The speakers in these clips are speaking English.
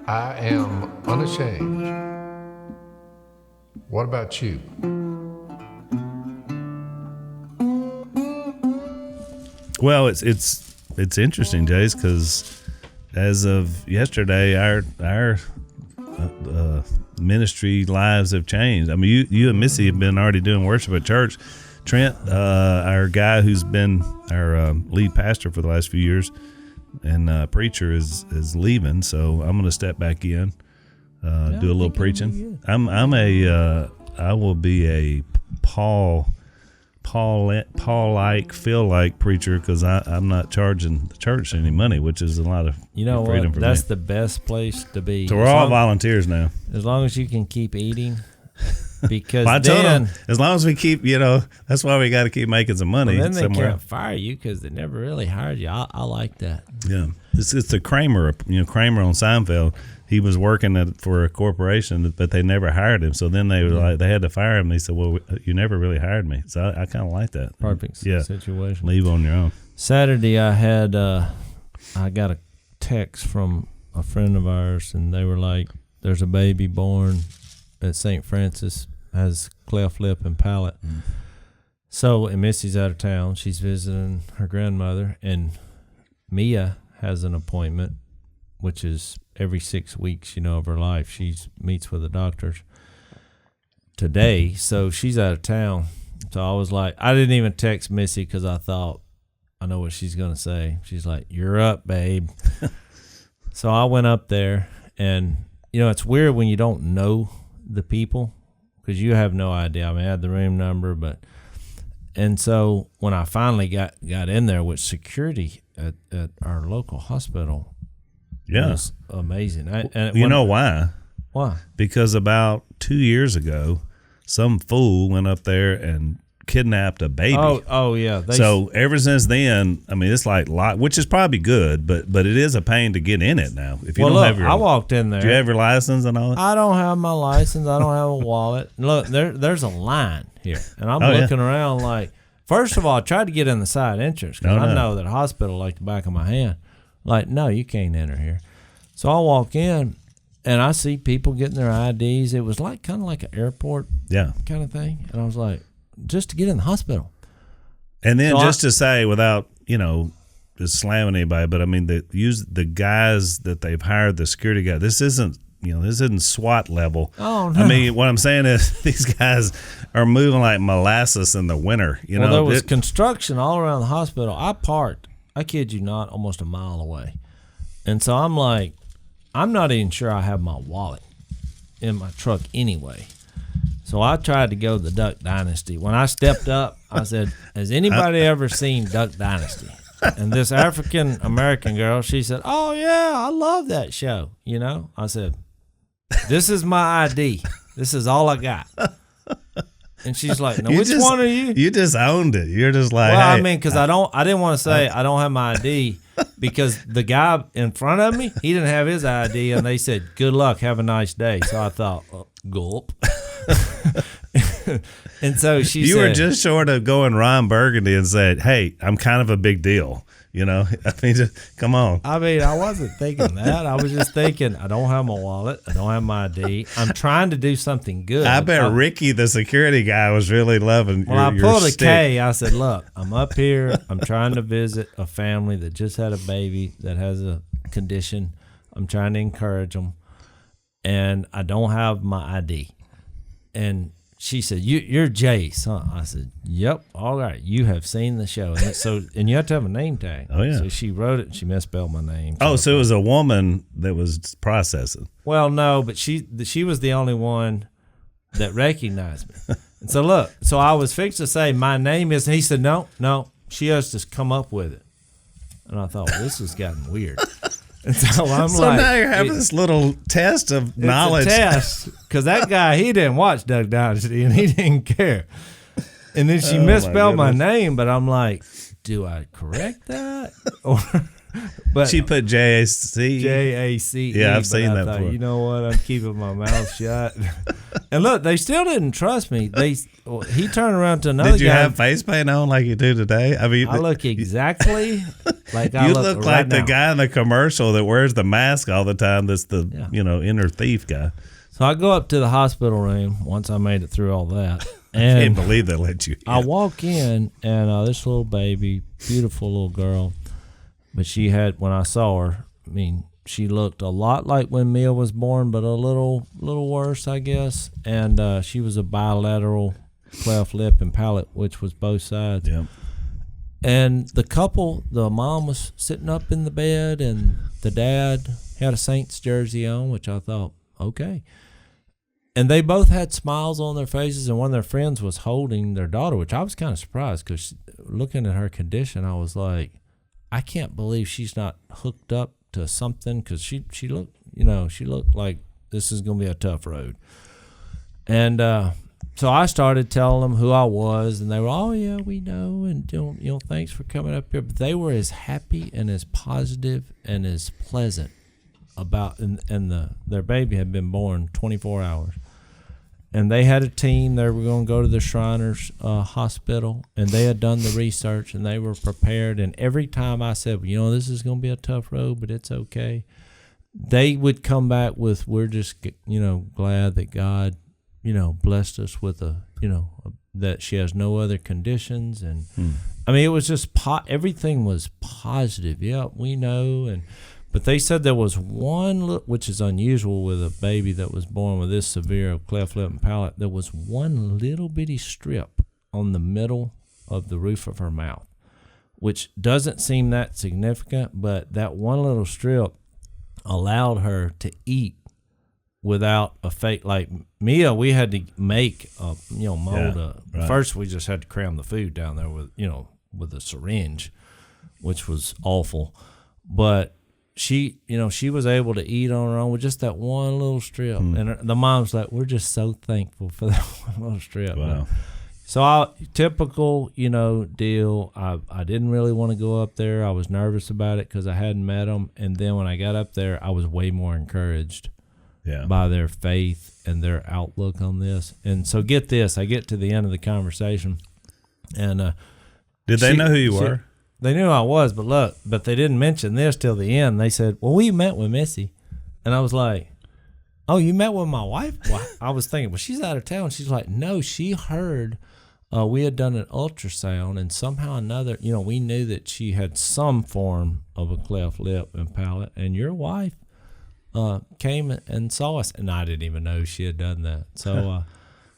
I am unashamed. What about you? Well, it's interesting, Jase, because as of yesterday, our ministry lives have changed. I mean, you and Missy have been already doing worship at church. Trent, our guy who's been our lead pastor for the last few years and preacher is leaving, so I'm going to step back in, do a little preaching. I will be a Paul-like, Phil-like preacher because I'm not charging the church any money, which is a lot of freedom for me. That's the best place to be. So we're all volunteers now. As long as you can keep eating. Because I told them, as long as we keep, that's why we got to keep making some money. Well, then they somewhere. can't fire you because they never really hired you. I like that. Yeah, it's the Kramer, Kramer on Seinfeld. He was working for a corporation, but they never hired him. So then they were they had to fire him. They said, "Well, you never really hired me." So I kind of like that. Perfect situation. Leave on your own. Saturday, I got a text from a friend of ours, and they were like, "There's a baby born at St. Francis, has cleft lip and palate." So, and Missy's out of town. She's visiting her grandmother, and Mia has an appointment, which is every 6 weeks, of her life. She meets with the doctors today, so she's out of town. So I was like, I didn't even text Missy because I thought, I know what she's going to say. She's like, "You're up, babe." So I went up there, and, it's weird when you don't know the people because you have no idea. I mean, I had the room number, and so when I finally got in there with security at our local hospital, it was amazing. Why? Why? Because about 2 years ago, some fool went up there and kidnapped a baby. Oh yeah. So ever since then, I mean, it's which is probably good, but it is a pain to get in it now. If you don't have your, I walked in there. Do you have your license and all that? I don't have my license. I don't have a wallet. Look, there's a line here, and I'm looking around like. First of all, I tried to get in the side entrance because I know that a hospital like the back of my hand. Like, no, you can't enter here. So I walk in, and I see people getting their IDs. It was kind of like an airport kind of thing. And I was like, just to get in the hospital. And then to say, without, just slamming anybody, but I mean, the guys that they've hired, the security guy, this isn't SWAT level. Oh, no. I mean, what I'm saying is these guys are moving like molasses in the winter. There was construction all around the hospital. I parked, I kid you not, almost a mile away. And so I'm like, I'm not even sure I have my wallet in my truck anyway. So I tried to go to the Duck Dynasty. When I stepped up, I said, "Has anybody ever seen Duck Dynasty?" And this African-American girl, she said, "Oh, yeah, I love that show." I said, "This is my ID. This is all I got." And she's like, "Now, which one are you?" You just owned it. You're just like, well, hey, I mean, because I didn't want to say I don't have my ID because the guy in front of me, he didn't have his ID, and they said, "Good luck, have a nice day." So I thought, gulp. And so she said, you were just short of going Ron Burgundy and said, "Hey, I'm kind of a big deal." I mean, just come on. I mean, I wasn't thinking that. I was just thinking, I don't have my wallet. I don't have my ID. I'm trying to do something good. I bet Ricky, the security guy, was really loving your I pulled a stick. K. I said, "Look, I'm up here. I'm trying to visit a family that just had a baby that has a condition. I'm trying to encourage them, and I don't have my ID." And she said, "You're Jase, huh?" I said, "Yep." "All right, you have seen the show." And you have to have a name tag. Oh, yeah. So she wrote it and she misspelled my name. So it was a woman that was processing. Well, no, but she was the only one that recognized me. And so I was fixed to say, "My name is," and he said, No, she has to come up with it. And I thought, well, this has gotten weird. And so I'm like, now you're having this little test of knowledge. It's a test, because that guy, he didn't watch Duck Dynasty, and he didn't care. And then she misspelled my name, but I'm like, do I correct that? But She put JAC. JACE. Yeah, I've but seen I that thought, before. you know what? I'm keeping my mouth shut. And look, they still didn't trust me. He turned around to another Did you guy. have face paint on like you do today? I mean, I look exactly like I you look look right like the now. guy in the commercial that wears the mask all the time. That's the inner thief guy. So I go up to the hospital room once I made it through all that. Can't And believe they let you in. I walk in, and this little baby, beautiful little girl, but she had, when I saw her, I mean, she looked a lot like when Mia was born, but a little worse, I guess. And she was a bilateral cleft lip and palate, which was both sides. Yep. And the mom was sitting up in the bed, and the dad had a Saints jersey on, which I thought, okay. And they both had smiles on their faces, and one of their friends was holding their daughter, which I was kind of surprised because looking at her condition, I was like, I can't believe she's not hooked up to something, because she looked like this is going to be a tough road. And so I started telling them who I was, and they were, oh, yeah, we know, and thanks for coming up here. But they were as happy and as positive and as pleasant about, their baby had been born 24 hours. And they had a team. They were going to go to the Shriners Hospital, and they had done the research, and they were prepared. And every time I said, this is going to be a tough road, but it's okay, they would come back with, we're just, glad that God, blessed us with that she has no other conditions. And I mean, it was just, everything was positive. Yeah, we know. But they said there was one, which is unusual with a baby that was born with this severe of cleft lip and palate, there was one little bitty strip on the middle of the roof of her mouth, which doesn't seem that significant, but that one little strip allowed her to eat without a fake, like Mia, we had to make first we just had to cram the food down there with a syringe, which was awful. But she was able to eat on her own with just that one little strip. And the mom's like, we're just so thankful for that one little strip. Wow. So typical, deal. I didn't really want to go up there. I was nervous about it because I hadn't met them. And then when I got up there, I was way more encouraged by their faith and their outlook on this. And so get this, I get to the end of the conversation. And did they know who you were? They knew I was, but they didn't mention this till the end. They said, well, we met with Missy. And I was like, oh, you met with my wife? Well, I was thinking, well, she's out of town. She's like, no, she heard we had done an ultrasound, and somehow or another, we knew that she had some form of a cleft lip and palate, and your wife came and saw us, and I didn't even know she had done that. So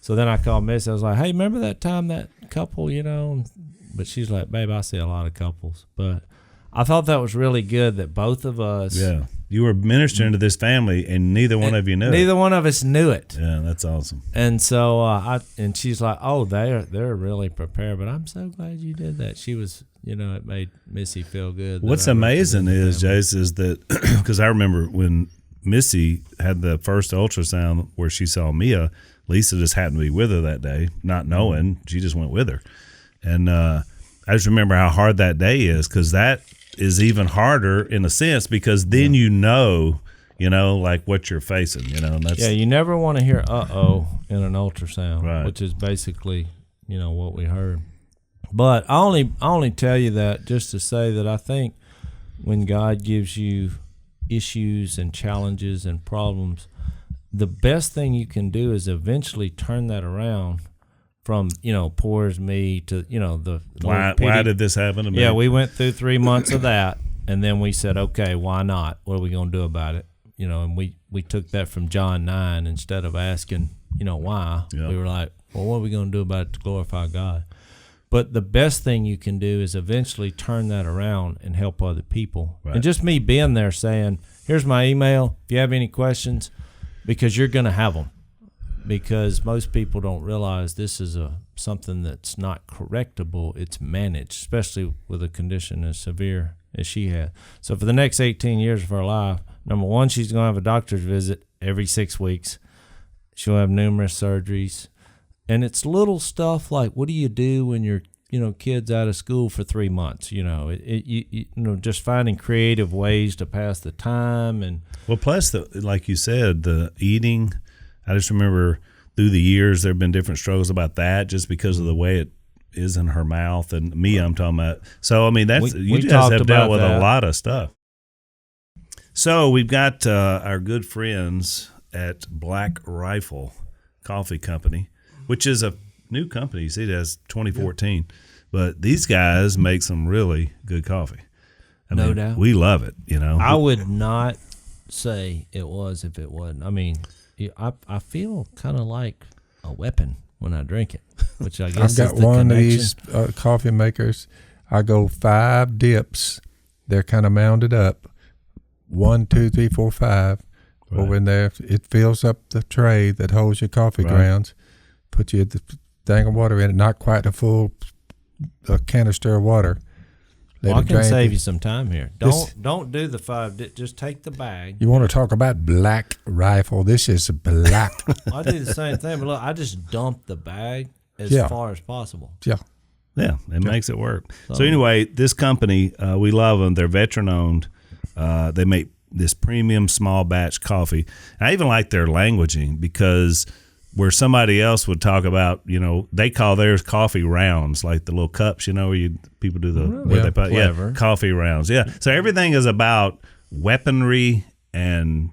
so then I called Missy. I was like, hey, remember that time that couple, But she's like, babe, I see a lot of couples. But I thought that was really good that both of us. Yeah. You were ministering to this family, and neither one of you knew it. Neither one of us knew it. Yeah, that's awesome. And so and she's like, oh, they're really prepared. But I'm so glad you did that. She was, it made Missy feel good. What's amazing is, Jase, is that, because I remember when Missy had the first ultrasound where she saw Mia, Lisa just happened to be with her that day, not knowing. She just went with her. And I just remember how hard that day is, because that is even harder in a sense, because then like what you're facing, and that's you never want to hear uh-oh in an ultrasound, right, which is basically, what we heard. But I only tell you that just to say that I think when God gives you issues and challenges and problems, the best thing you can do is eventually turn that around from, poor as me to, the why did this happen to me? Yeah, we went through 3 months of that, and then we said, okay, why not? What are we going to do about it? And we took that from John 9 instead of asking, why. Yeah. We were like, well, what are we going to do about it to glorify God? But the best thing you can do is eventually turn that around and help other people. Right. And just me being there saying, here's my email if you have any questions, because you're going to have them. Because most people don't realize this is something that's not correctable. It's managed, especially with a condition as severe as she had. So for the next 18 years of her life, number one, she's going to have a doctor's visit every 6 weeks. She'll have numerous surgeries. And it's little stuff like, what do you do when your kids out of school for 3 months. Just finding creative ways to pass the time. And well, plus like you said, the eating. I just remember through the years there have been different struggles about that, just because of the way it is in her mouth. And me, I'm talking about. So I mean, you guys have dealt with a lot of stuff. So we've got our good friends at Black Rifle Coffee Company, which is a new company. You see, it has 2014, but these guys make some really good coffee. No doubt. We love it. I would not say it was if it wasn't. I mean, I feel kind of like a weapon when I drink it, which I guess I've got one of these coffee makers. I go 5 dips. They're kind of mounded up. 1, 2, 3, 4, 5. Right. Over in there, it fills up the tray that holds your coffee grounds. Put you the thing of water in it, not quite a full canister of water. Well, I can save you some time here. Don't do the 5. Just take the bag. You want to talk about Black Rifle? This is black. I do the same thing, but look, I just dump the bag as far as possible. Yeah. Yeah, it makes it work. So anyway, this company, we love them. They're veteran-owned. They make this premium small batch coffee. And I even like their languaging, because where somebody else would talk about, they call theirs coffee rounds, like the little cups, where people do where they put coffee rounds. Yeah. So everything is about weaponry and,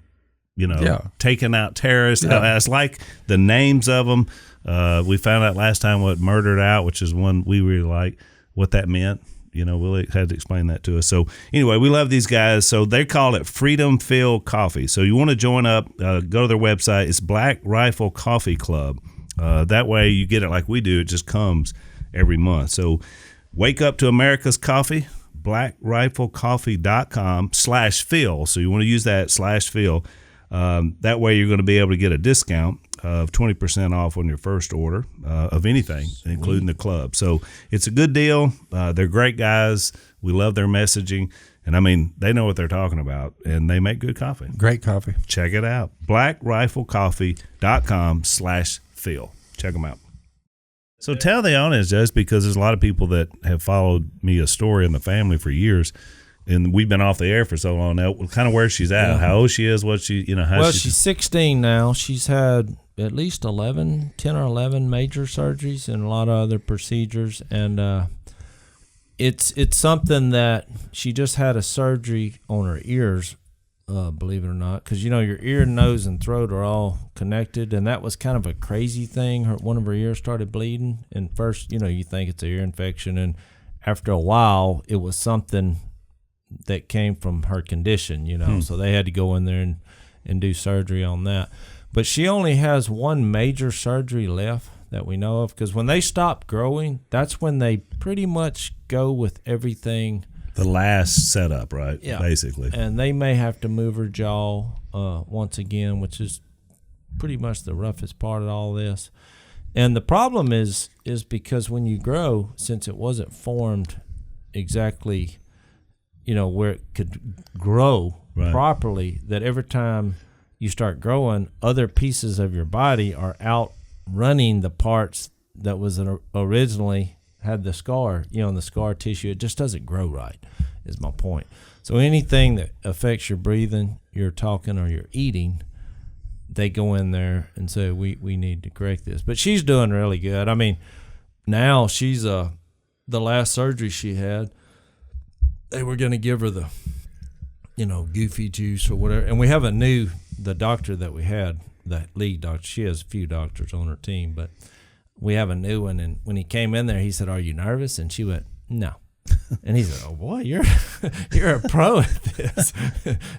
taking out terrorists. Yeah. It's like the names of them. We found out last time what Murdered Out, which is one we really like, what that meant. Willie had to explain that to us. So anyway, we love these guys. So they call it Freedom Feel Coffee. So you want to join up, go to their website. It's Black Rifle Coffee Club. That way you get it like we do. It just comes every month. So wake up to America's coffee, blackriflecoffee.com/Phil. So you want to use that /Phil. That way you're going to be able to get a discount of 20% off on your first order of anything, including the club. So it's a good deal. They're great guys. We love their messaging. And, I mean, they know what they're talking about, and they make good coffee. Great coffee. Check it out. blackriflecoffee.com/Phil. Check them out. So tell the audience, just because there's a lot of people that have followed me a story in the family for years, and we've been off the air for so long now, kind of where she's at, how old she is, what she, how she's 16 now. She's had at least 10 or 11 major surgeries and a lot of other procedures. And it's something that she just had a surgery on her ears, believe it or not, because, your ear, nose, and throat are all connected. And that was kind of a crazy thing. One of her ears started bleeding. And first, you think it's an ear infection. And after a while, it was something that came from her condition, so they had to go in there and do surgery on that. But she only has one major surgery left that we know of, because when they stop growing, that's when they pretty much go with everything. The last setup, right? Yeah. Basically. And they may have to move her jaw once again, which is pretty much the roughest part of all this. And the problem is because when you grow, since it wasn't formed exactly where it could grow properly, that every time you start growing, other pieces of your body are outrunning the parts that was originally had the scar, and the scar tissue. It just doesn't grow right, is my point. So anything that affects your breathing, your talking, or your eating, they go in there and say, we need to correct this. But she's doing really good. I mean, now she's the last surgery she had, they were going to give her the, goofy juice or whatever. And we haven't knew the doctor that we had, that lead doctor. She has a few doctors on her team, but we have a new one. And when he came in there, he said, "Are you nervous?" And she went, "No." And he said, "Oh boy, you're a pro at this."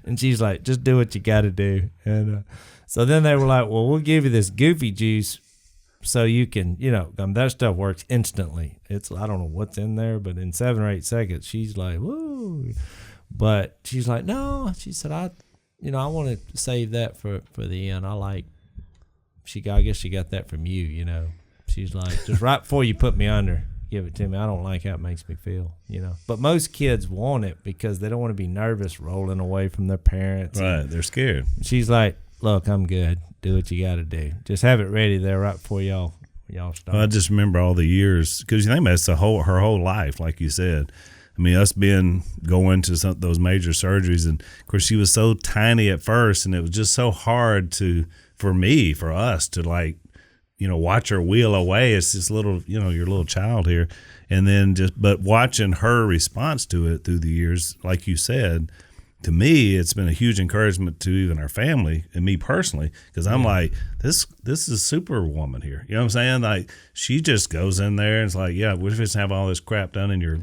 And she's like, "Just do what you got to do." And so then they were like, "Well, we'll give you this goofy juice so you can, that stuff works instantly. It's, I don't know what's in there, but in 7 or 8 seconds, she's like, woo." But she's like, "No," she said, I want to save that for the end. I guess she got that from you, She's like, "Just right before you put me under, give it to me. I don't like how it makes me feel, But most kids want it because they don't want to be nervous rolling away from their parents. Right, they're scared. She's like, "Look, I'm good. Do what you got to do. Just have it ready there right before y'all y'all stopped? Well, I just remember all the years, because you think about it, it's her whole life, like you said. I mean, us going to those major surgeries, and of course she was so tiny at first, and it was just so hard for us to like, watch her wheel away. It's this little, your little child here, and then but watching her response to it through the years, like you said. To me, it's been a huge encouragement to even our family and me personally, because I'm like, this is Superwoman here. You know what I'm saying? Like, she just goes in there and it's like, yeah, what if it's have all this crap done in your,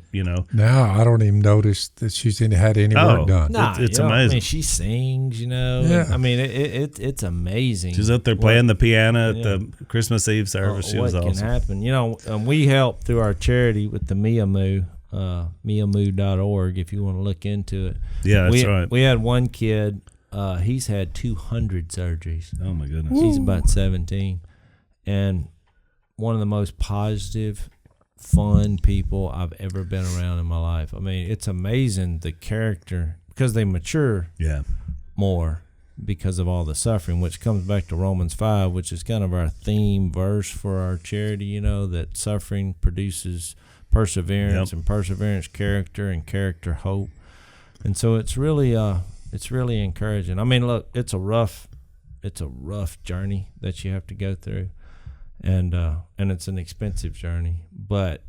Now I don't even notice that she's had any work done. Nah, it's amazing. I mean, she sings, Yeah. I mean, it's amazing. She's up there playing the piano at the Christmas Eve service. She was awesome. What can happen? And we help through our charity with the Miamoo. Miamoo.org if you want to look into it. Yeah, that's right. We had one kid, he's had 200 surgeries. Oh my goodness. He's about 17. And one of the most positive, fun people I've ever been around in my life. I mean, it's amazing the character, because they mature more because of all the suffering, which comes back to Romans 5, which is kind of our theme verse for our charity, that suffering produces perseverance, and perseverance character, and character hope. And so it's really encouraging. I mean, look, it's a rough journey that you have to go through, and it's an expensive journey. But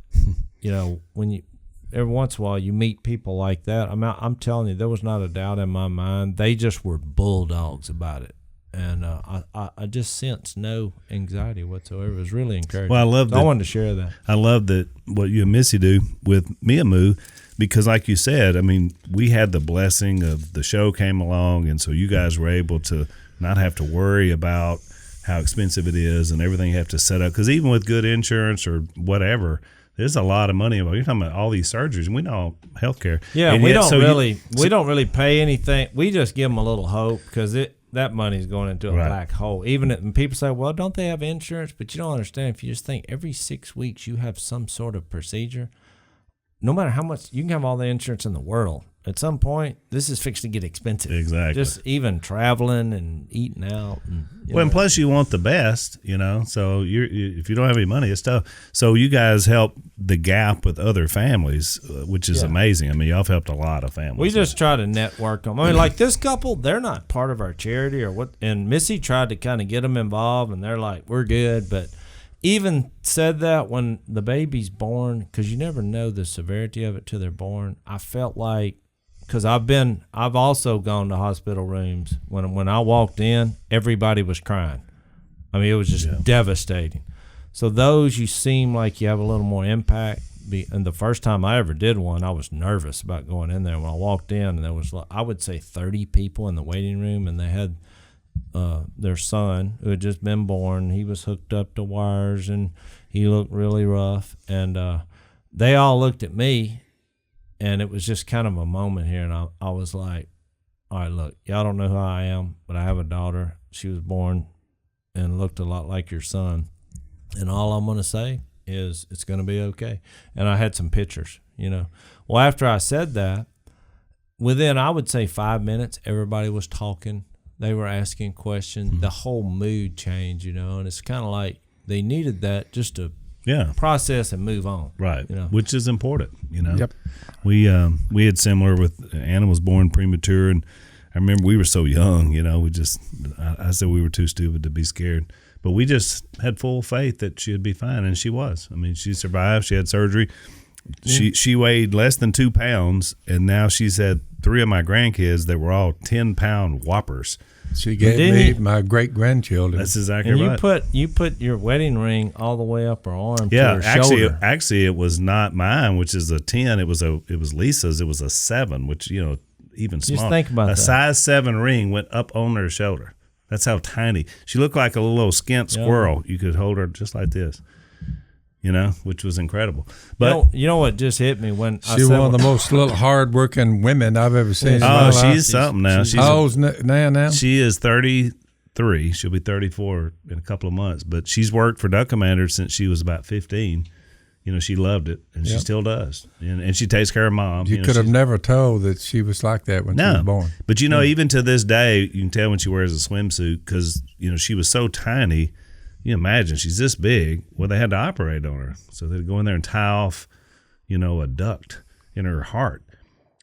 when you every once in a while you meet people like that, I'm telling you, there was not a doubt in my mind. They just were bulldogs about it. And I just sensed no anxiety whatsoever. It was really encouraging. Well, I wanted to share that. I love that what you and Missy do with Miamoo, because like you said, I mean, we had the blessing of the show came along, and so you guys were able to not have to worry about how expensive it is and everything you have to set up. Because even with good insurance or whatever, there's a lot of money involved. You're talking about all these surgeries, and we know healthcare. Yeah, and we don't really pay anything. We just give them a little hope, because that money's going into a black hole. And people say, well, don't they have insurance? But you don't understand. If you just think every 6 weeks you have some sort of procedure, no matter how much, you can have all the insurance in the world. At some point, this is fixed to get expensive. Exactly. Just even traveling and eating out. And plus you want the best, so if you don't have any money, it's tough. So you guys help the gap with other families, which is amazing. I mean, y'all have helped a lot of families. We just try to network them. I mean, like this couple, they're not part of our charity or what. And Missy tried to kind of get them involved, and they're like, we're good. But even said that when the baby's born, because you never know the severity of it till they're born, I felt like, because I've also gone to hospital rooms. When I walked in, everybody was crying. I mean, it was just devastating. So those, you seem like you have a little more impact. And the first time I ever did one, I was nervous about going in there. When I walked in, and there was, I would say, 30 people in the waiting room, and they had their son who had just been born. He was hooked up to wires, and he looked really rough. And they all looked at me. And it was just kind of a moment here, and I was like, all right, look, y'all don't know who I am, but I have a daughter. She was born and looked a lot like your son. And all I'm going to say is it's going to be okay. And I had some pictures, Well, after I said that, within, I would say, 5 minutes, everybody was talking. They were asking questions. Mm-hmm. The whole mood changed, and it's kind of like they needed that just to process and move on. Right. Which is important, Yep. We had similar with Anna was born premature, and I remember we were so young, I said we were too stupid to be scared. But we just had full faith that she'd be fine, and she was. I mean, she survived. She had surgery. Yeah. She weighed less than 2 pounds, and now she's had 3 of my grandkids that were all 10-pound whoppers. She gave me my great-grandchildren. That's exactly right. And you put your wedding ring all the way up her arm to her shoulder. Actually, it was not mine, which is a 10. It was Lisa's. It was a 7, which, even smaller. Just think about that. A size 7 ring went up on her shoulder. That's how tiny. She looked like a little skint squirrel. You could hold her just like this. Which was incredible. But you know what just hit me when she's one of the most little hard-working women I've ever seen. Oh, she's something now. How old's now? She is 33. She'll be 34 in a couple of months. But she's worked for Duck Commander since she was about 15. She loved it, and she still does. And she takes care of Mom. You could have never told that she was like that when she was born. But even to this day, you can tell when she wears a swimsuit because she was so tiny. You imagine she's this big. Well, they had to operate on her, so they'd go in there and tie off, a duct in her heart.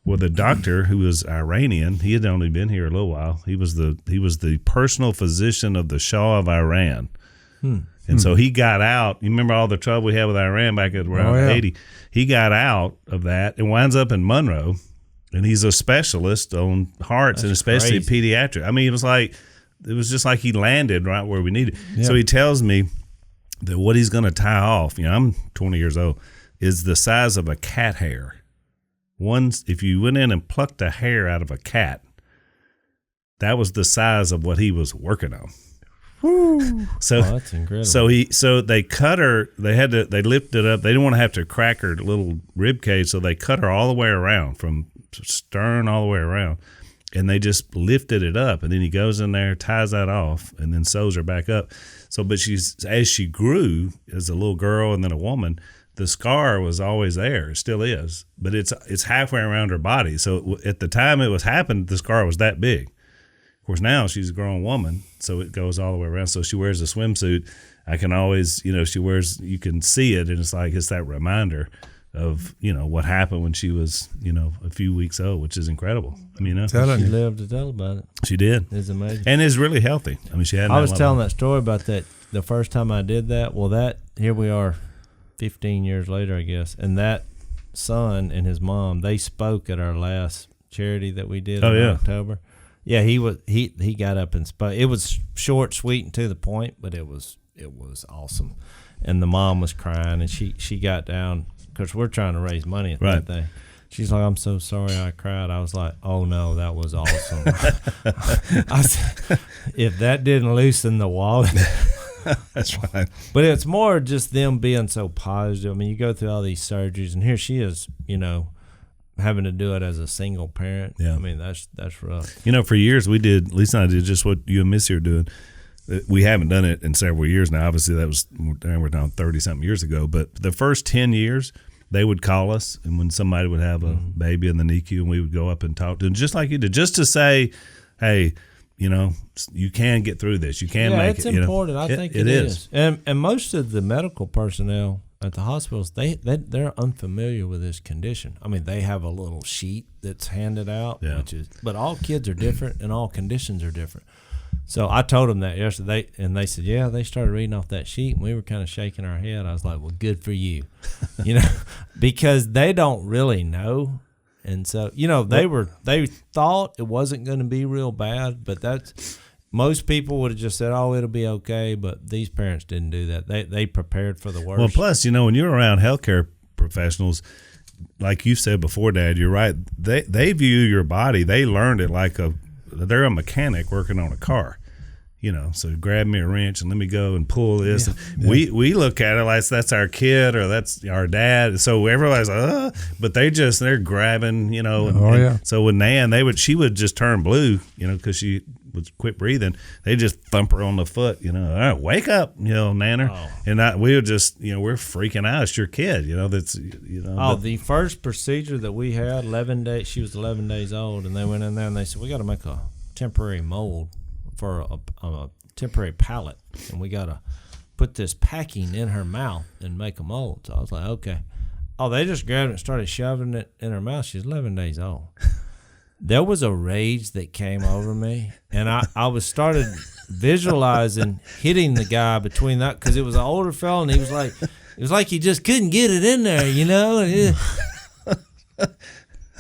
Well, the doctor, who was Iranian, he had only been here a little while. He was the personal physician of the Shah of Iran. And so he got out. You remember all the trouble we had with Iran back at around 80? He got out of that and winds up in Monroe, and he's a specialist on hearts. That's and especially pediatric. I mean, it was just like he landed right where we needed. Yeah. So he tells me that what he's going to tie off, I'm 20 years old, is the size of a cat hair. If you went in and plucked a hair out of a cat, that was the size of what he was working on. Woo. So that's incredible. So they cut her. They lifted up. They didn't want to have to crack her little rib cage, so they cut her all the way around, from stern all the way around, and they just lifted it up. And then he goes in there, ties that off, and then sews her back up. So, but as she grew as a little girl and then a woman, the scar was always there. It still is, but it's halfway around her body. So at the time it was happened, the scar was that big. Of course, now she's a grown woman, so it goes all the way around. So she wears a swimsuit. I can always, she wears, you can see it, and it's that reminder of, what happened when she was, a few weeks old, which is incredible. I mean, she lived to tell about it. She did. It's amazing. And is really healthy. I mean, she had. I was telling that story about that the first time I did that. Well, here we are 15 years later, I guess. And that son and his mom, they spoke at our last charity that we did in October. Yeah, he got up and spoke. It was short, sweet, and to the point, but it was awesome. And the mom was crying, and she got down, because we're trying to raise money at that thing. She's like, "I'm so sorry I cried." I was like, "Oh no, that was awesome." I said, if that didn't loosen the wallet. That's right. But it's more just them being so positive. I mean, you go through all these surgeries, and here she is, having to do it as a single parent. Yeah. I mean, that's rough. For years we did, Lisa and I did just what you and Missy are doing. We haven't done it in several years now. Obviously, we're down 30-something years ago. But the first 10 years, they would call us, and when somebody would have a baby in the NICU, and we would go up and talk to them, just like you did, just to say, hey, you can get through this. You can make it. Yeah, it's important. I think it is. And most of the medical personnel at the hospitals, they're unfamiliar with this condition. I mean, they have a little sheet that's handed out, but all kids are different and all conditions are different. So I told them that yesterday, and they said, yeah, they started reading off that sheet, and we were kind of shaking our head. I was like, well, good for you, because they don't really know. And so, they thought it wasn't going to be real bad, but most people would have just said, oh, it'll be okay. But these parents didn't do that. They prepared for the worst. Well, plus, when you're around healthcare professionals, like you said before, Dad, you're right. They view your body. They learned it like they're a mechanic working on a car. So grab me a wrench and let me go and pull this. Yeah. We look at it like that's our kid or that's our dad. So everybody's like, but they're grabbing, So with Nan, she would just turn blue, because she would quit breathing. They just thump her on the foot, all right, wake up, Nanner. Oh. And we would just, we're freaking out. It's your kid, that's, the first procedure that we had, 11 days, she was 11 days old, and they went in there and they said, we got to make a temporary mold for a temporary palate, and we got to put this packing in her mouth and make a mold. So I was like, okay. Oh, they just grabbed it and started shoving it in her mouth. She's 11 days old. There was a rage that came over me, and I was started visualizing hitting the guy between that, because it was an older fella, and it was like he just couldn't get it in there,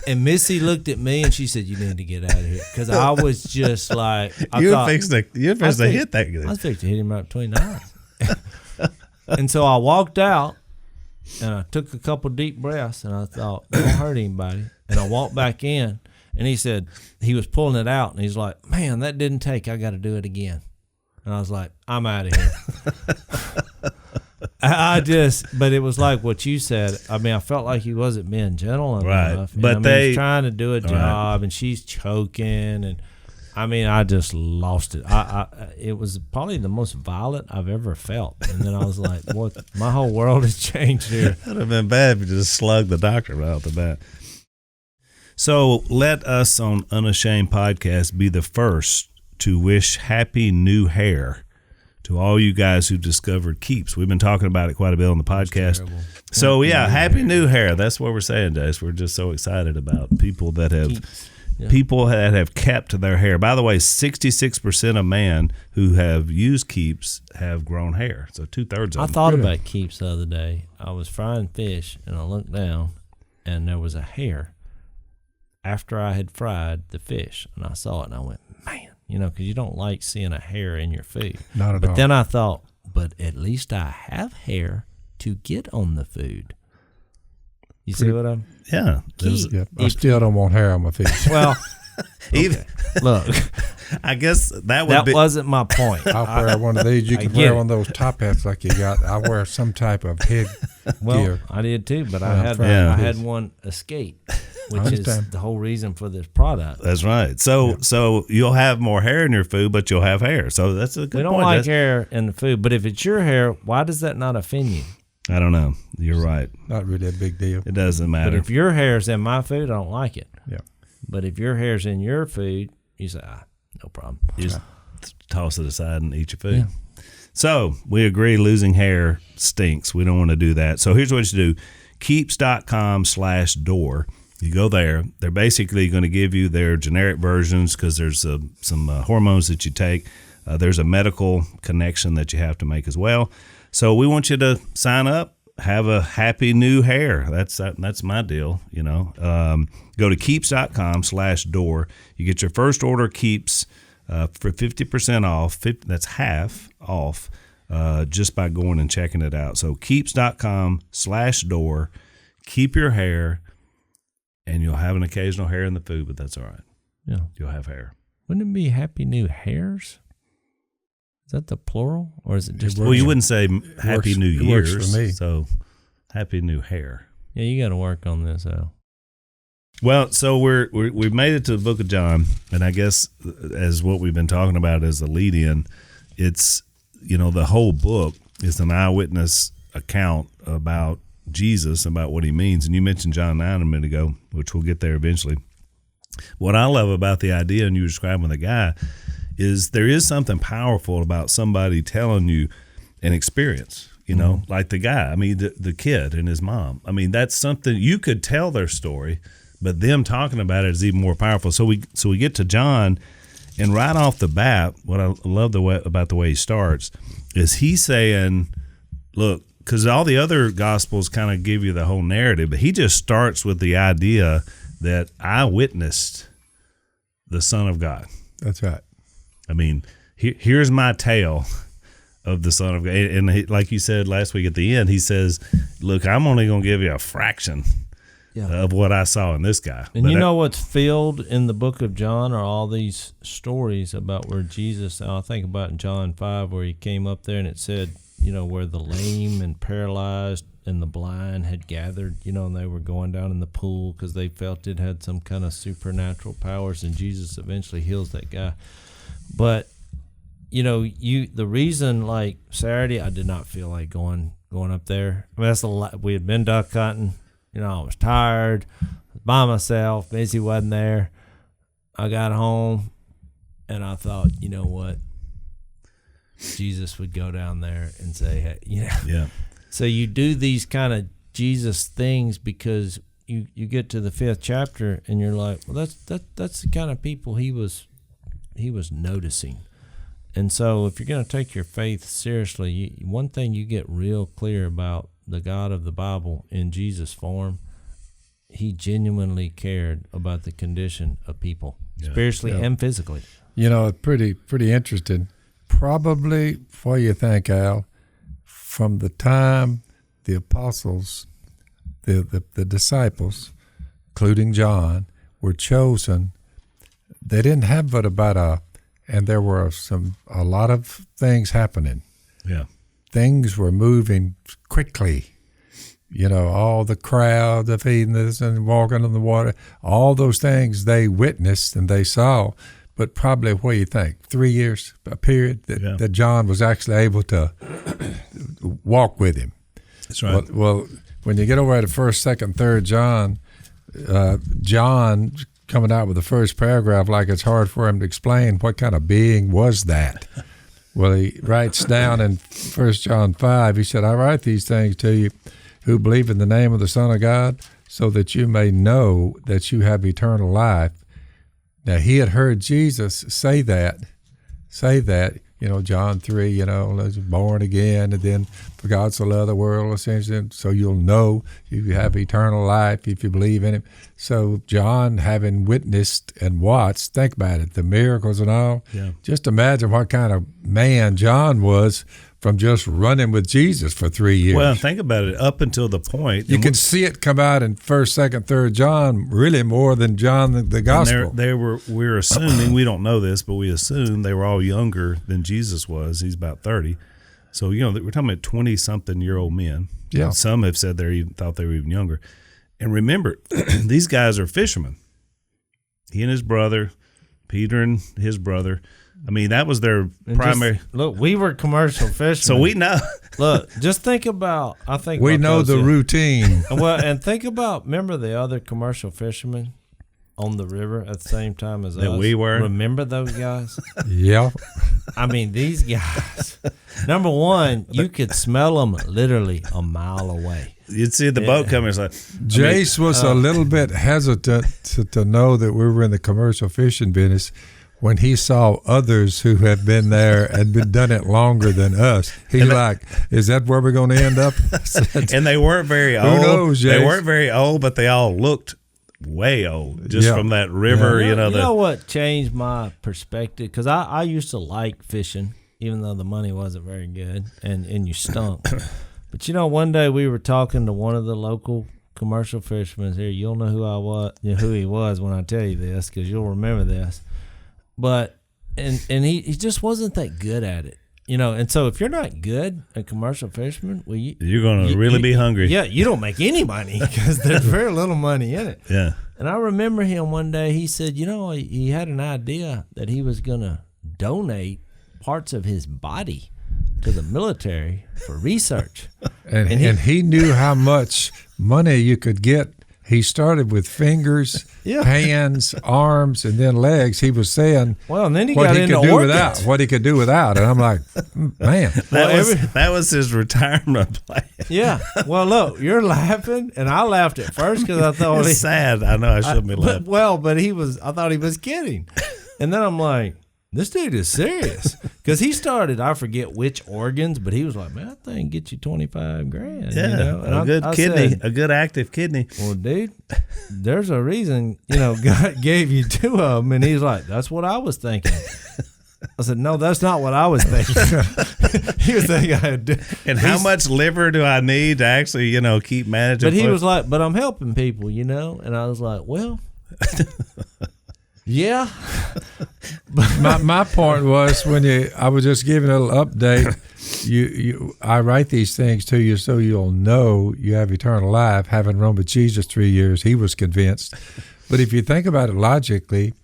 And Missy looked at me and she said, "You need to get out of here," because I was just like, you fixed to hit that guy. I was fixed to hit him right between the eyes. And so I walked out and I took a couple deep breaths and I thought, "Don't hurt anybody." And I walked back in, and he said he was pulling it out, and he's like, "Man, that didn't take. I got to do it again." And I was like, "I'm out of here." But it was like what you said. I mean, I felt like he wasn't being gentle enough. Right. But he was trying to do a job, and she's choking, and I just lost it. It was probably the most violent I've ever felt. And then I was like, "What? My whole world has changed here." That would have been bad if you just slugged the doctor right off the bat. So let us on Unashamed Podcast be the first to wish happy new hair to all you guys who discovered keeps. We've been talking about it quite a bit on the podcast. So yeah, happy new hair. That's what we're saying, Jase. We're just so excited about people that have kept their hair. By the way, 66% of men who have used keeps have grown hair. So 2/3 of them. I thought about keeps the other day. I was frying fish and I looked down and there was a hair after I had fried the fish, and I saw it and I went, man, because you don't like seeing a hair in your food. Not at all. But then I thought, but at least I have hair to get on the food. You see what I'm? Yeah. I still don't want hair on my fish. Well, look, I guess that wasn't my point. I'll wear one of these. You can wear one of those top hats like you got. I wear some type of head gear. I did too, but I had one escape, which is the whole reason for this product. That's right. So you'll have more hair in your food, but you'll have hair. So that's a good point. We don't like hair in the food, but if it's your hair, why does that not offend you? I don't know. You're right. Not really a big deal. It doesn't matter. But if your hair's in my food, I don't like it. Yeah. But if your hair's in your food, you say, no problem. You just toss it aside and eat your food. Yeah. So we agree losing hair stinks. We don't want to do that. So here's what you do. Keeps.com/door. You go there. They're basically going to give you their generic versions because there's some hormones that you take. There's a medical connection that you have to make as well. So we want you to sign up, have a happy new hair. That's my deal, Go to keeps.com/door. You get your first order Keeps for 50% off. That's half off just by going and checking it out. So keeps.com/door. Keep your hair, and you'll have an occasional hair in the food, but that's all right. Yeah. You'll have hair. Wouldn't it be happy new hairs? Is that the plural, or is it just? Well, you wouldn't say Happy New Year's. Works for me. So, Happy New Hair. Yeah, you got to work on this, Al. Well, so we've made it to the Book of John, and I guess as what we've been talking about as a lead-in, it's the whole book is an eyewitness account about Jesus, about what he means. And you mentioned John 9 a minute ago, which we'll get there eventually. What I love about the idea, and you were describing the guy, is there is something powerful about somebody telling you an experience, like the guy, the kid and his mom. That's something you could tell their story, but them talking about it is even more powerful. So we get to John, and right off the bat, what I love about the way he starts is he's saying, look, because all the other gospels kind of give you the whole narrative, but he just starts with the idea that I witnessed the Son of God. That's right. Here's my tale of the Son of God. And like you said last week at the end, he says, look, I'm only going to give you a fraction of what I saw in this guy. And what's filled in the book of John are all these stories about where Jesus, I think about in John 5, where he came up there and it said, where the lame and paralyzed and the blind had gathered, and they were going down in the pool because they felt it had some kind of supernatural powers, and Jesus eventually heals that guy. But the reason, like Saturday, I did not feel like going up there. That's a lot. We had been duck hunting. I was tired, by myself. Busy wasn't there. I got home, and I thought, you know what? Jesus would go down there and say, hey, Yeah. So you do these kind of Jesus things because you get to the 5th chapter and you're like, well, that's the kind of people he was noticing. And so if you're going to take your faith seriously, one thing you get real clear about the God of the Bible in Jesus' form, he genuinely cared about the condition of people, spiritually and physically. Pretty interesting. Probably, what do you think, Al, from the time the apostles, the disciples, including John, were chosen, they didn't have but and there were a lot of things happening. Yeah. Things were moving quickly. All the crowd, the feeding this and walking on the water, all those things they witnessed and they saw. But probably, what do you think, 3 years, a period that John was actually able to walk with him. That's right. Well, when you get over to 1st, 2nd, 3rd John, John coming out with the first paragraph, like it's hard for him to explain what kind of being was that. Well, he writes down in 1 John 5, he said, I write these things to you who believe in the name of the Son of God, so that you may know that you have eternal life. Now, he had heard Jesus say that, John 3, born again, and then for God so loved the world, so you'll know you have eternal life if you believe in him. So John, having witnessed and watched, think about it, the miracles and all, just imagine what kind of man John was from just running with Jesus for 3 years. Well, think about it. Up until the point you can see it come out in 1st, 2nd, 3rd John, really more than John the Gospel. We're assuming, we don't know this, but we assume they were all younger than Jesus was. He's about 30. So, we're talking about 20-something-year-old men. Yeah. Some have said thought they were even younger. And remember, these guys are fishermen. He and his brother, Peter and his brother. I mean, that was their primary. Look, we were commercial fishermen. So we know. Look, just think about, we know the routine. Well, and think about, remember the other commercial fishermen on the river at the same time as us? That we were? Remember those guys? Yeah. I mean, these guys, number one, you could smell them literally a mile away. You'd see the boat coming. It's like, Jase was a little bit hesitant to know that we were in the commercial fishing business when he saw others who had been there and been done it longer than us. He's like, is that where we're going to end up? And they weren't very old. Who knows, Jase? They weren't very old, but they all looked way old just from that river. You know what changed my perspective? Because I used to like fishing, even though the money wasn't very good and you stunk. But one day we were talking to one of the local commercial fishermen here. You'll know who he was when I tell you this, because you'll remember this. But and he just wasn't that good at it, And so if you're not good at commercial fisherman, well, you're going to really be hungry. Yeah, you don't make any money because there's very little money in it. Yeah. And I remember him one day. He said, he had an idea that he was going to donate parts of his body to the military for research. And he knew how much money you could get. He started with fingers, hands, arms, and then legs. He was saying, well, and then he what got he into could do organs. without, what he could do without. And I'm like, man, that was his retirement plan. Yeah. Well, look, you're laughing, and I laughed at first because I thought it's sad. I know I shouldn't be laughing. But I thought he was kidding, and then I'm like, this dude is serious, because he started, I forget which organs, but he was like, man, that thing get you $25,000. Yeah, And a good kidney, a good active kidney. Well, dude, there's a reason, God gave you 2 of them, and he's like, that's what I was thinking. I said, no, that's not what I was thinking. He was thinking I had to. And how much liver do I need to actually, keep managing? But he was like, but I'm helping people, And I was like, well. Yeah. my point was I was just giving a little update. I write these things to you so you'll know you have eternal life. Having run with Jesus 3 years, he was convinced. But if you think about it logically,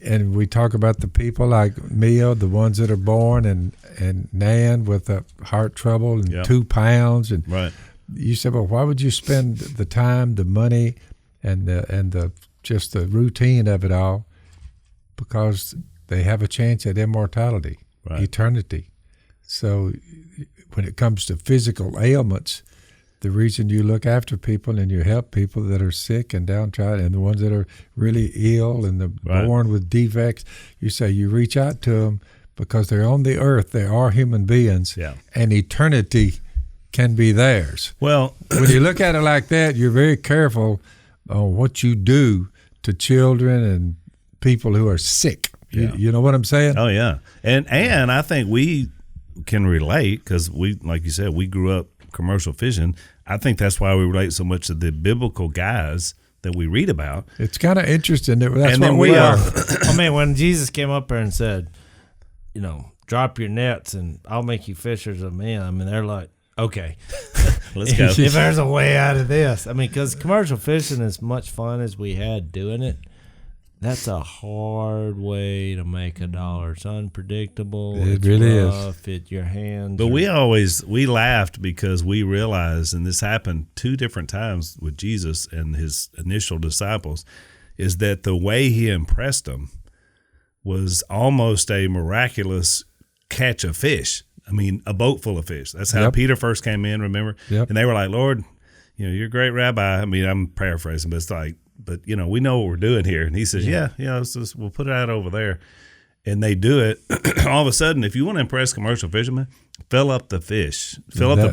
and we talk about the people like Mia, the ones that are born, and Nan with the heart trouble and 2 pounds, and right. You said, well, why would you spend the time, the money, and the just the routine of it all? Because they have a chance at immortality, eternity. So when it comes to physical ailments, the reason you look after people and you help people that are sick and downtrodden, and the ones that are really ill and born with defects, you say you reach out to them because they're on the earth. They are human beings, and eternity can be theirs. Well, when you look at it like that, you're very careful on what you do to children and people who are sick. You know what I'm saying? Oh yeah, and I think we can relate because we, like you said, we grew up commercial fishing. I think that's why we relate so much to the biblical guys that we read about. It's kind of interesting. That's and what then we are. I mean, when Jesus came up there and said, drop your nets and I'll make you fishers of men. I mean, they're like, okay, let's go. If there's a way out of this. I mean, because commercial fishing, as much fun as we had doing it, that's a hard way to make $1. It's unpredictable. It really rough. Your hands. But we laughed because we realized, and this happened 2 different times with Jesus and his initial disciples, is that the way he impressed them was almost a miraculous catch a fish. I mean, a boat full of fish. That's how Peter first came in, remember? Yep. And they were like, Lord, you're a great rabbi. I mean, I'm paraphrasing, but it's like, but we know what we're doing here. And he says, we'll put it out over there. And they do it. All of a sudden, if you want to impress commercial fishermen, fill up the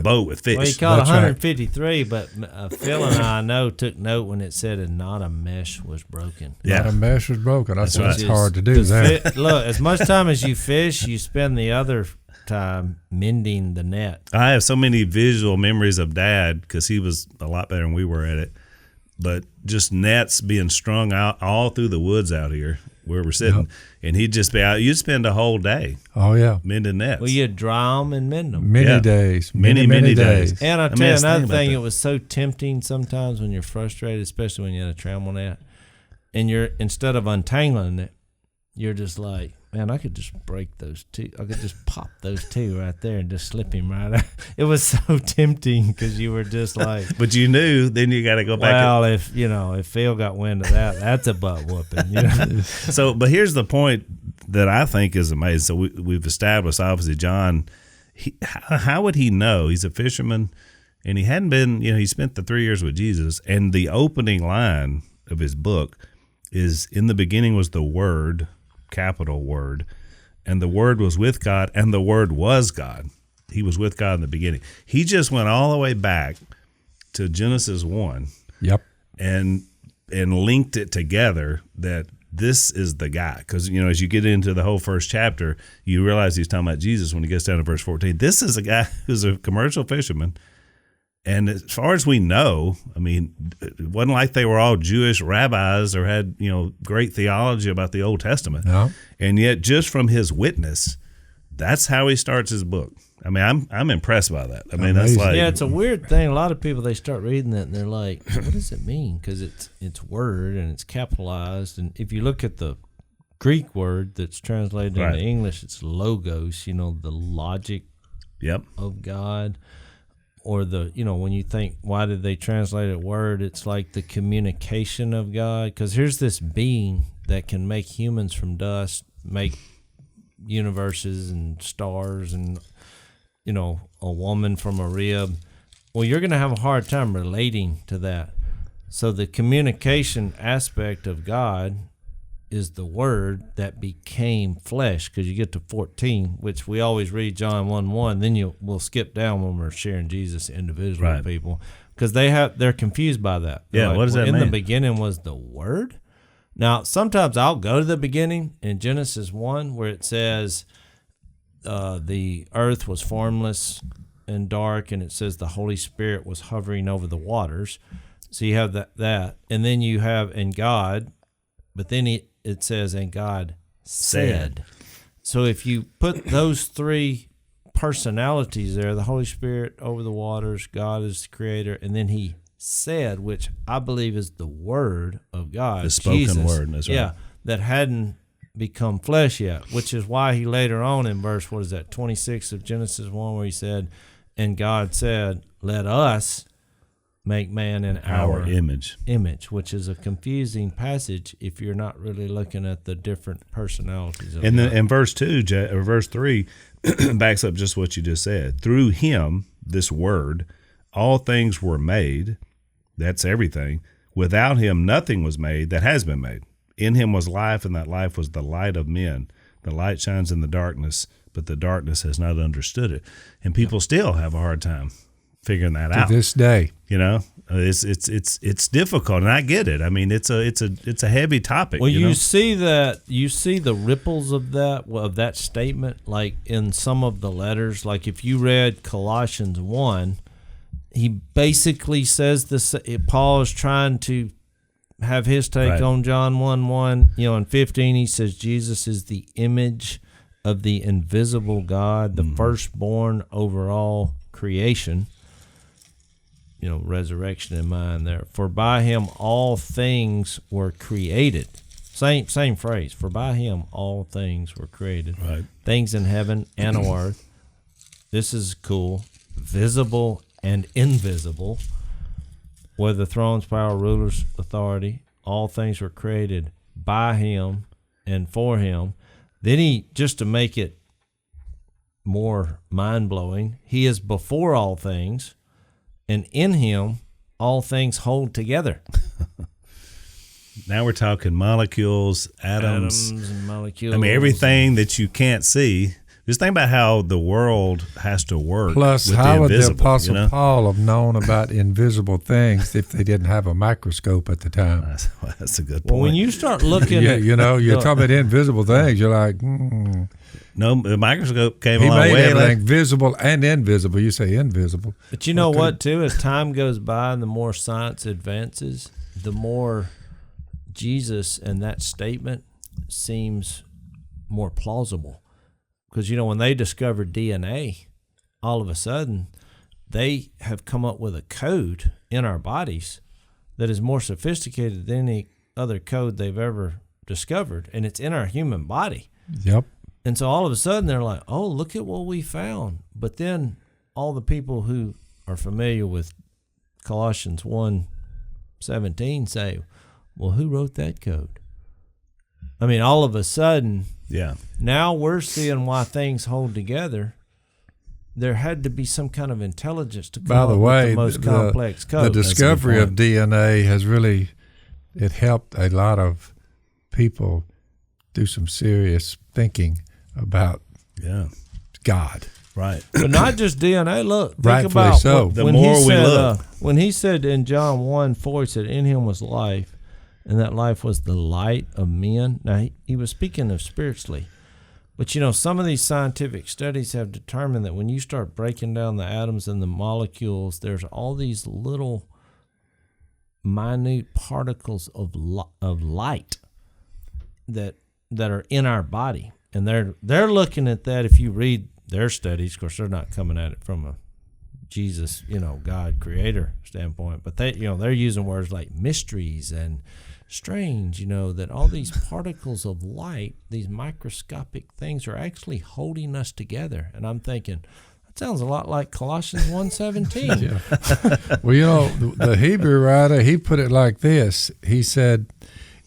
boat with fish. Well, he caught That's 153, but Phil and I know took note when it said and not a mesh was broken. Not a mesh was broken. That's right. hard to do that. Look, as much time as you fish, you spend the other time mending the net. I have so many visual memories of Dad because he was a lot better than we were at it. But just nets being strung out all through the woods out here where we're sitting, and he'd just be out. You'd spend a whole day. Oh yeah, mending nets. Well, you'd dry them and mend them. Many days, many days. And I'll tell you another thing. It was so tempting sometimes when you're frustrated, especially when you had a trammel net, and you're instead of untangling it, you're just like, man, I could just break those two. I could just pop those two right there and just slip him right out. It was so tempting because you were just like. But you knew, then you got to go back. Well, if Phil got wind of that, that's a butt whooping. So, but here's the point that I think is amazing. So we've established, obviously, John, how would he know? He's a fisherman, and he hadn't been, he spent the 3 years with Jesus. And the opening line of his book is, in the beginning was the Word, capital Word, and the Word was with God, and the Word was God. He was with God in the beginning. He just went all the way back to Genesis 1. Yep. And linked it together that this is the guy. Because, as you get into the whole first chapter, you realize he's talking about Jesus when he gets down to verse 14. This is a guy who's a commercial fisherman. And as far as we know, I mean, it wasn't like they were all Jewish rabbis or had, great theology about the Old Testament. No. And yet, just from his witness, that's how he starts his book. I mean, I'm impressed by that. I mean, that's like, yeah, it's a weird thing. A lot of people, they start reading that and they're like, what does it mean? Because it's word and it's capitalized. And if you look at the Greek word that's translated into English, it's logos, the logic of God. Or when you think, why did they translate it word? It's like the communication of God. Because here's this being that can make humans from dust, make universes and stars and, a woman from a rib. Well, you're going to have a hard time relating to that. So the communication aspect of God is the Word that became flesh, because you get to 14, which we always read John 1:1. Then we'll skip down when we're sharing Jesus individually with people, because they're confused by that. Yeah, what does that mean? In the beginning was the Word. Now, sometimes I'll go to the beginning in Genesis 1 where it says the earth was formless and dark, and it says the Holy Spirit was hovering over the waters. So you have that, and then you have in God, but then it says, and God said. So if you put those three personalities there, the Holy Spirit over the waters, God is the creator, and then he said, which I believe is the word of God. The spoken Jesus, word. That's right. Yeah, that hadn't become flesh yet, which is why he later on in verse, 26 of Genesis 1, where he said, and God said, let us make man in our image, which is a confusing passage if you're not really looking at the different personalities of and God. then in verse 3 backs up just what you just said. Through him, this word, all things were made. That's everything. Without him, nothing was made that has been made. In him was life, and that life was the light of men. The light shines in the darkness, but the darkness has not understood it. And people still have a hard time figuring that out to this day. It's difficult, and I get it. I mean, it's a heavy topic. Well, you see the ripples of that statement, like in some of the letters. Like if you read Colossians 1, he basically says this. Paul is trying to have his take on John 1:1. In 15 he says Jesus is the image of the invisible God, the firstborn over all creation. Resurrection in mind there. For by him all things were created. Same phrase. For by him all things were created. Right. Things in heaven and on earth. This is cool. Visible and invisible. Whether thrones, power, rulers, authority, all things were created by him and for him. Then he, just to make it more mind-blowing. He is before all things, and in him all things hold together. Now we're talking molecules, atoms and molecules. I mean, everything that you can't see. Just think about how the world has to work. Plus, with how would the invisible, Apostle Paul have known about invisible things if they didn't have a microscope at the time? That's a good point. Well, when you start looking Yeah, at, you're talking about invisible things. You're like, no, the microscope came he along made way everything later. visible and invisible. You say invisible. but you know what, too? As time goes by and the more science advances, the more Jesus and that statement seems more plausible. Because, when they discovered DNA, all of a sudden, they have come up with a code in our bodies that is more sophisticated than any other code they've ever discovered, and it's in our human body. Yep. And so all of a sudden, they're like, oh, look at what we found. But then all the people who are familiar with Colossians 1:17 say, well, who wrote that code? I mean, all of a sudden... Yeah. Now we're seeing why things hold together. There had to be some kind of intelligence to come By the up way, with the most complex code. the discovery of DNA has really, it helped a lot of people do some serious thinking about God. Right. But not just DNA. Look, think Rightfully about so. The more we look. When he said in John 1:4, he said, in him was life, and that life was the light of men. Now, he was speaking of spiritually. But, some of these scientific studies have determined that when you start breaking down the atoms and the molecules, there's all these little minute particles of light that are in our body. And they're looking at that. If you read their studies, of course, they're not coming at it from a Jesus, God creator standpoint, but they're using words like mysteries and strange, that all these particles of light, these microscopic things, are actually holding us together. And I'm thinking, that sounds a lot like Colossians 1:17. Yeah. Well, the Hebrew writer, he put it like this. He said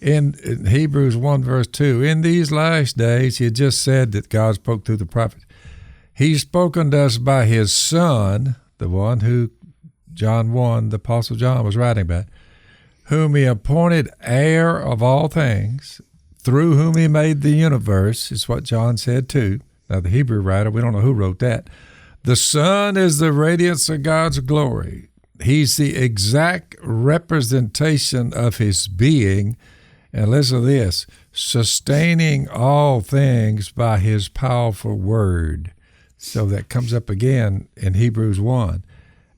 in Hebrews 1:2, in these last days, he had just said that God spoke through the prophet. He's spoken to us by his Son, the one who John 1, the Apostle John was writing about, whom he appointed heir of all things, through whom he made the universe, is what John said too. Now, the Hebrew writer, we don't know who wrote that. The Son is the radiance of God's glory. He's the exact representation of his being. And listen to this, sustaining all things by his powerful word. So that comes up again in Hebrews 1.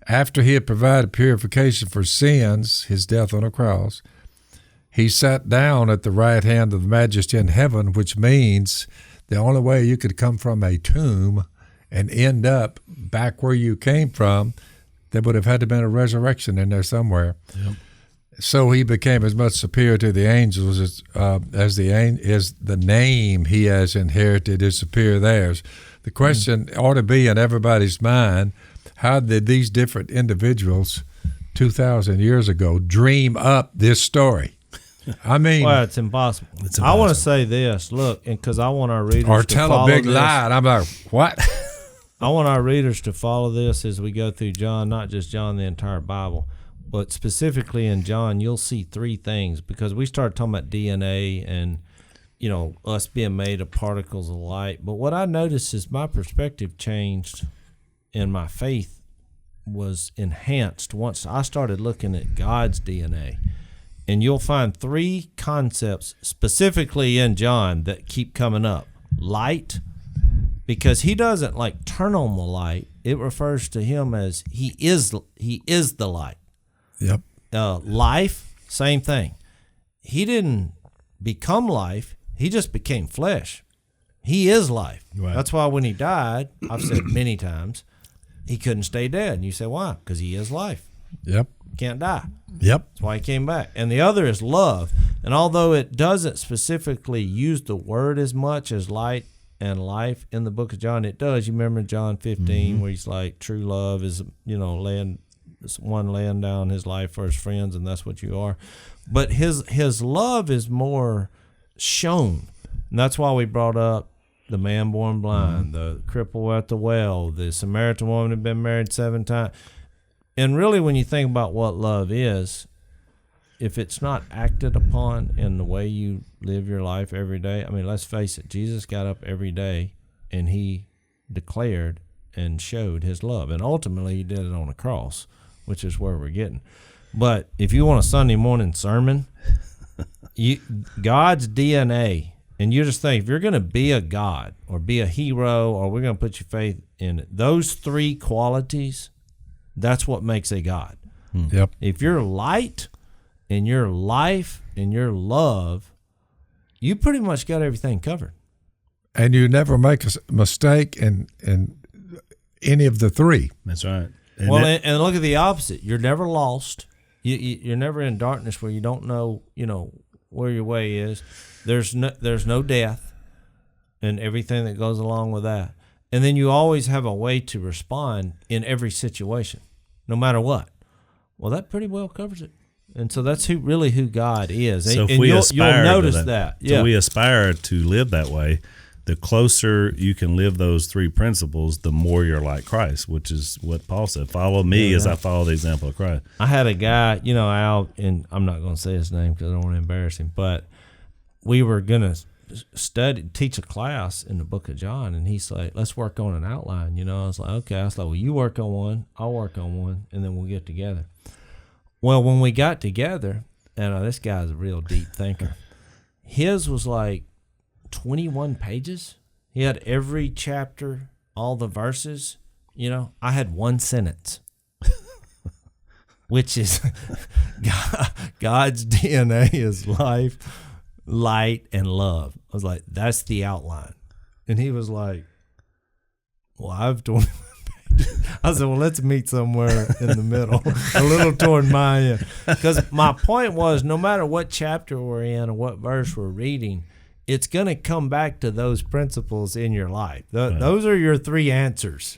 After he had provided purification for sins, his death on a cross, he sat down at the right hand of the Majesty in heaven, which means the only way you could come from a tomb and end up back where you came from, there would have had to have been a resurrection in there somewhere. Yep. So he became as much superior to the angels as the name he has inherited is superior to theirs. The question ought to be in everybody's mind, how did these different individuals 2,000 years ago dream up this story? I mean... Well, it's impossible. I want to say this, look, because I want our readers to follow this. Or tell a big lie, and I'm like, what? I want our readers to follow this as we go through John, not just John, the entire Bible. But specifically in John, you'll see three things, because we started talking about DNA and, us being made of particles of light. But what I noticed is my perspective changed and my faith was enhanced once I started looking at God's DNA. And you'll find three concepts specifically in John that keep coming up. Light, because he doesn't turn on the light. It refers to him as he is the light. Yep. Life, same thing. He didn't become life. He just became flesh. He is life. Right. That's why when he died, I've said many times, he couldn't stay dead. And you say, why? Because he is life. Yep. Can't die. Yep. That's why he came back. And the other is love. And although it doesn't specifically use the word as much as light and life in the book of John, it does. You remember John 15 where he's like, true love is, laying down his life for his friends, and that's what you are. But his love is more shown. And that's why we brought up the man born blind, the cripple at the well, the Samaritan woman had been married 7 times. And really, when you think about what love is, if it's not acted upon in the way you live your life every day, I mean, let's face it, Jesus got up every day and he declared and showed his love. And ultimately, he did it on a cross, which is where we're getting. But if you want a Sunday morning sermon, God's DNA, and you just think, if you're going to be a God or be a hero, or we're going to put your faith in it, those 3 qualities, that's what makes a God. Yep. If you're light in your life and your love, you pretty much got everything covered. And you never make a mistake in any of the 3. That's right. And look at the opposite. You're never lost. You're never in darkness where you don't know, where your way is. There's no death and everything that goes along with that. And then you always have a way to respond in every situation, no matter what. Well, that pretty well covers it. And so that's who God is. So and if we aspire you'll notice to that. Yeah. So we aspire to live that way. The closer you can live those 3 principles, the more you're like Christ, which is what Paul said. Follow me as I follow the example of Christ. I had a guy, Al, and I'm not going to say his name because I don't want to embarrass him, but we were going to teach a class in the book of John, and he's like, let's work on an outline. I was like, okay. I was like, well, you work on one, I'll work on one, and then we'll get together. Well, when we got together, and this guy's a real deep thinker, his was like 21 pages. He had every chapter, all the verses. I had 1 sentence, which is God's DNA is life, light, and love. I was like, that's the outline. And he was like, well, I've 21 pages. I said, well, let's meet somewhere in the middle, a little toward my end. Because my point was, no matter what chapter we're in or what verse we're reading, it's going to come back to those principles in your life. Those are your 3 answers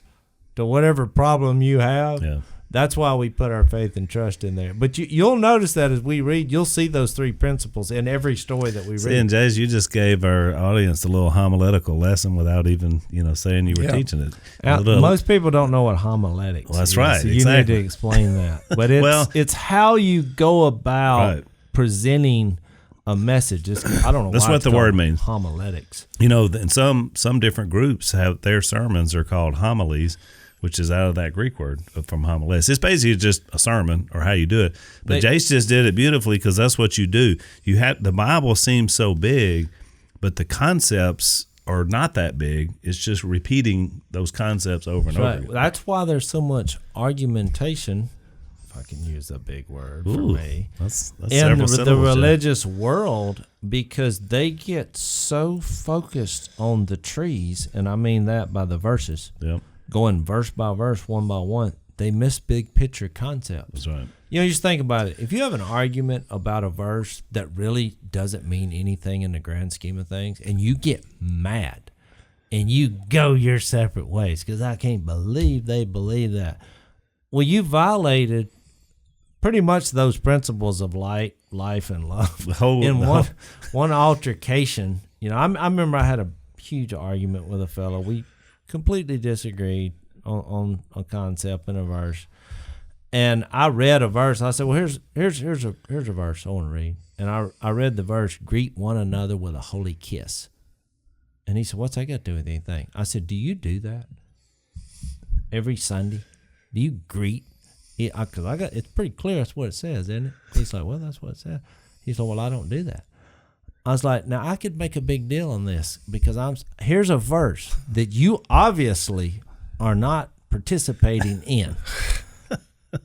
to whatever problem you have. Yeah. That's why we put our faith and trust in there. But you'll notice that as we read, you'll see those 3 principles in every story that we read. And Jase, you just gave our audience a little homiletical lesson without even, saying you were teaching it. Now, most people don't know what homiletics is. That's right. So exactly. You need to explain that. But it's how you go about presenting a message. I don't know. That's why what the word means. Homiletics. And some different groups have their sermons are called homilies, which is out of that Greek word from homiletics. It's basically just a sermon or how you do it. But Jase just did it beautifully because that's what you do. The Bible seems so big, but the concepts are not that big. It's just repeating those concepts over and over again. That's why there's so much argumentation. I can use a big word for me. That's in the religious world, because they get so focused on the trees, and I mean that by the verses, going verse by verse, one by one, they miss big picture concepts. That's right. You just think about it. If you have an argument about a verse that really doesn't mean anything in the grand scheme of things, and you get mad, and you go your separate ways, because I can't believe they believe that. Well, you violated pretty much those principles of light, life, and love one altercation. I remember I had a huge argument with a fellow. We completely disagreed on a concept in a verse, and I read a verse. I said, "Well, here's a verse I want to read." And I read the verse, "Greet one another with a holy kiss." And he said, "What's that got to do with anything?" I said, "Do you do that every Sunday? Do you greet?" Because it's pretty clear that's what it says, isn't it? He's like, well, that's what it says. He's like, well, I don't do that. I was like, now I could make a big deal on this because here's a verse that you obviously are not participating in.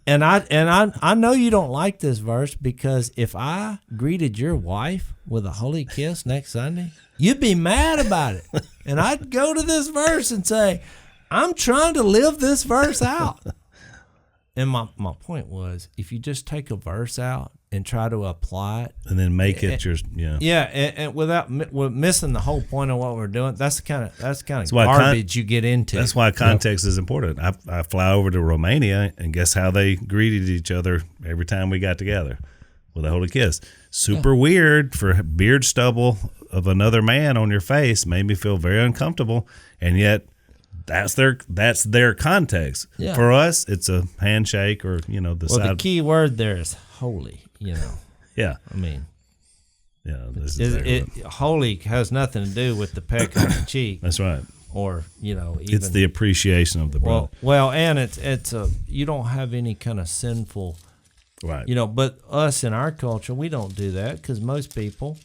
And I know you don't like this verse because if I greeted your wife with a holy kiss next Sunday, you'd be mad about it. And I'd go to this verse and say, I'm trying to live this verse out. And my point was, if you just take a verse out and try to apply it, and then make it your and without missing the whole point of what we're doing, that's the kind of garbage you get into. That's why context is important. I fly over to Romania, and guess how they greeted each other every time we got together? with a holy kiss. Super weird for beard stubble of another man on your face. Made me feel very uncomfortable, and yet that's their context. Yeah. For us, it's a handshake or the Well, side. the key word there is holy. Yeah, I mean, this is holy has nothing to do with the peck on the cheek. that's right. Or even, It's the appreciation of the brother. well, and it's you don't have any kind of sinful, Right. But us in our culture, we don't do that because most people,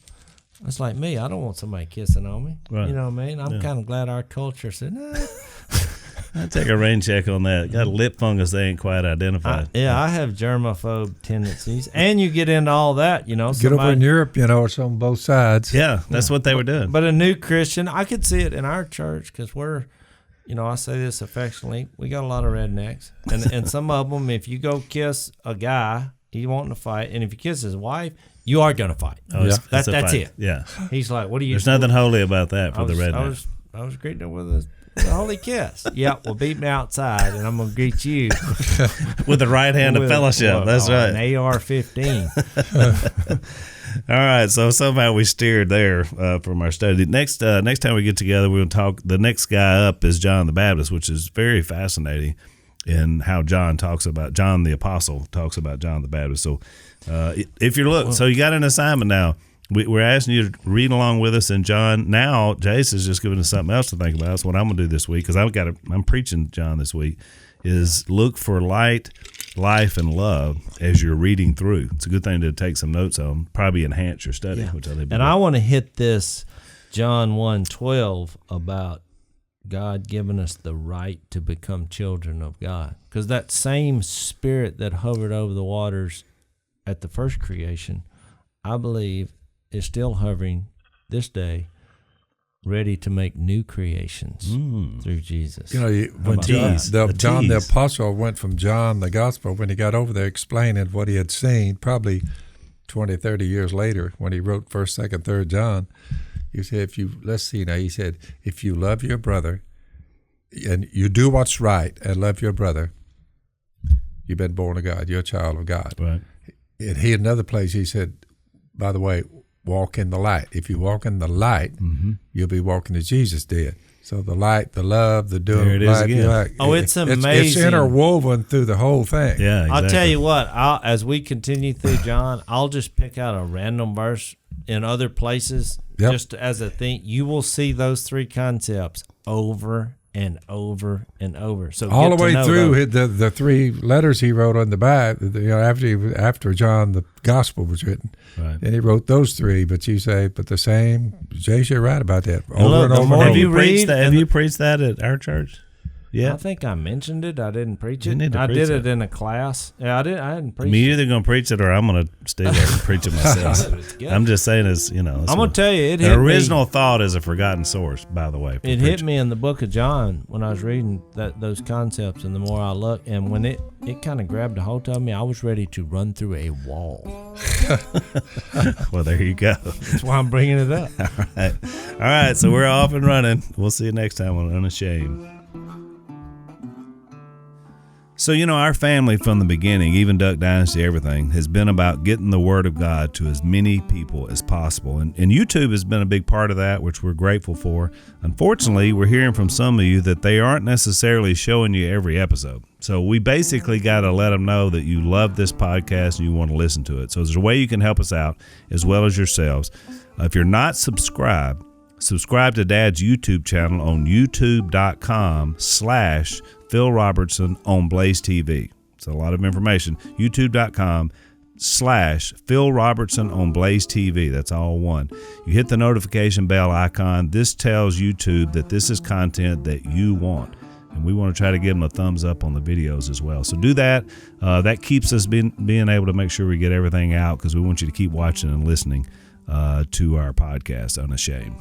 it's like me. I don't want somebody kissing on me. Right. You know what I mean? I'm kind of glad our culture said, nah. I take a rain check on that. Got a lip fungus they ain't quite identified. I have germaphobe tendencies, and you get into all that. Get over in Europe, it's on both sides. Yeah, that's what they were doing. But a new Christian, I could see it in our church because we're, I say this affectionately, we got a lot of rednecks. And some of them, if you go kiss a guy, he wanting to fight. And if you kiss his wife, you are going to fight. Oh, Yeah. that's That's fight. it. Yeah. He's like, what do you There's nothing holy about that for the redneck. I was greeting her with a holy kiss. Yeah, well, beat me outside, and I'm going to greet you. With the right hand of fellowship. That's right. An AR-15. All right, so somehow we steered there from our study. Next time we get together, we'll talk. The next guy up is John the Baptist, which is very fascinating in how John the Apostle talks about John the Baptist. So if you're so you got an assignment now. We're asking you to read along with us, and John. Now Jase is just giving us something else to think about. That's what I'm going to do this week because I'm preaching John this week. Is look for light, life, and love as you're reading through. It's a good thing to take some notes on. Probably enhance your study. Yeah. Which I think. And I want to hit this John 1:12 about God giving us the right to become children of God, because that same spirit that hovered over the waters at the first creation, I believe, is still hovering this day, ready to make new creations through Jesus. When John the Apostle went from John the Gospel, when he got over there explaining what he had seen, probably 20, 30 years later, when he wrote 1st, 2nd, 3rd John, he said, he said, if you love your brother and you do what's right and love your brother, you've been born of God. You're a child of God. Right. And another place, he said, by the way, walk in the light. If you walk in the light, you'll be walking as Jesus did. So the light, the love, the doing there it is again. It's amazing. It's interwoven through the whole thing. Yeah, exactly. I'll tell you what, as we continue through John, I'll just pick out a random verse in other places just as a thing. You will see those three concepts over and over and over. So all the way through the three letters he wrote on the back, after John the Gospel was written, right. And he wrote those three. But the same. Jase, you're right about that. Look, and over. Have you preached that at our church? Yeah, I think I mentioned it. I didn't preach You it. need to I preach did it. it in a class. Yeah, I hadn't preached You're it. either going to preach it or I'm going to stay there and preach it myself. I'm just saying, I'm going to tell you, the original thought is a forgotten source, by the way. It hit me in the book of John when I was reading those concepts, and the more I looked, and when it kind of grabbed a hold of me, I was ready to run through a wall. Well, there you go. That's why I'm bringing it up. All right, so we're off and running. We'll see you next time on Unashamed. So, our family from the beginning, even Duck Dynasty, everything, has been about getting the Word of God to as many people as possible. And YouTube has been a big part of that, which we're grateful for. Unfortunately, we're hearing from some of you that they aren't necessarily showing you every episode. So we basically got to let them know that you love this podcast and you want to listen to it. So there's a way you can help us out as well as yourselves. If you're not subscribed, subscribe to Dad's YouTube channel on youtube.com/Phil Robertson on Blaze TV. It's a lot of information. youtube.com/Phil Robertson on Blaze TV. That's all one. You hit the notification bell icon. This tells YouTube that this is content that you want. And we want to try to give them a thumbs up on the videos as well. So do that. That keeps us being able to make sure we get everything out because we want you to keep watching and listening to our podcast, Unashamed.